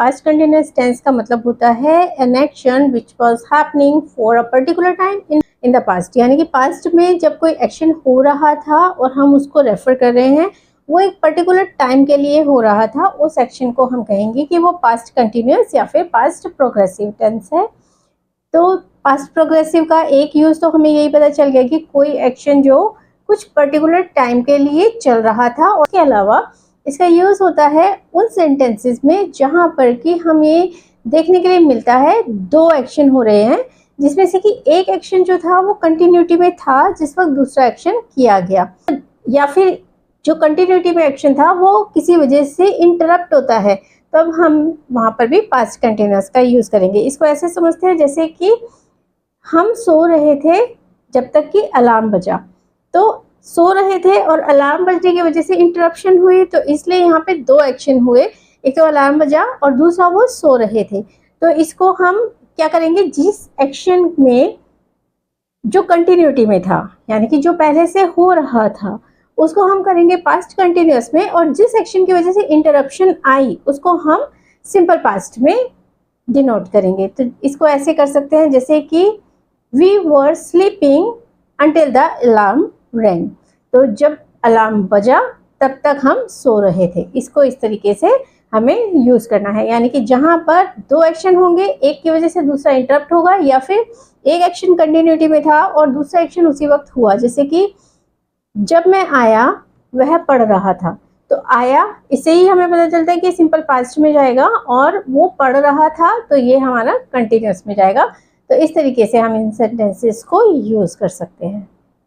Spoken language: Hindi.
पास्ट कंटिन्यूअस टेंस का मतलब होता है an action which was happening for a particular time in the past, यानी कि पास्ट में जब कोई एक्शन हो रहा था और हम उसको रेफर कर रहे हैं, वो एक पर्टिकुलर टाइम के लिए हो रहा था, उस एक्शन को हम कहेंगे कि वो पास्ट कंटिन्यूअस या फिर पास्ट प्रोग्रेसिव टेंस है। तो पास्ट प्रोग्रेसिव का एक यूज तो हमें यही पता चल गया कि कोई एक्शन जो कुछ पर्टिकुलर टाइम के लिए चल रहा था, और इसके अलावा इसका यूज होता है उन सेंटेंसेस में जहां पर कि हमें देखने के लिए मिलता है दो एक्शन हो रहे हैं, जिसमें से कि एक एक्शन जो था वो कंटिन्यूटी में था जिस वक्त दूसरा एक्शन किया गया, या फिर जो कंटिन्यूटी में एक्शन था वो किसी वजह से इंटरप्ट होता है, तब हम वहां पर भी पास्ट कंटिन्यूअस का यूज करेंगे। इसको ऐसे समझते हैं जैसे कि हम सो रहे थे जब तक कि अलार्म बजा, तो सो रहे थे और अलार्म बजने की वजह से इंटरप्शन हुई, तो इसलिए यहाँ पे दो एक्शन हुए, एक तो अलार्म बजा और दूसरा वो सो रहे थे। तो इसको हम क्या करेंगे, जिस एक्शन में जो कंटिन्यूटी में था, यानी कि जो पहले से हो रहा था, उसको हम करेंगे पास्ट कंटिन्यूअस में, और जिस एक्शन की वजह से इंटरप्शन आई उसको हम सिंपल पास्ट में डिनोट करेंगे। तो इसको ऐसे कर सकते हैं जैसे कि we were sleeping until the alarm rang, तो जब अलार्म बजा तब तक हम सो रहे थे। इसको इस तरीके से हमें यूज करना है, यानी कि जहां पर दो एक्शन होंगे, एक की वजह से दूसरा इंटरप्ट होगा, या फिर एक एक्शन कंटिन्यूटी में था और दूसरा एक्शन उसी वक्त हुआ, जैसे कि जब मैं आया वह पढ़ रहा था, तो आया इससे ही हमें पता चलता है कि सिंपल पास्ट में जाएगा, और वो पढ़ रहा था तो ये हमारा कंटिन्यूअस में जाएगा। तो इस तरीके से हम इन सेंटेंसेस को यूज कर सकते हैं।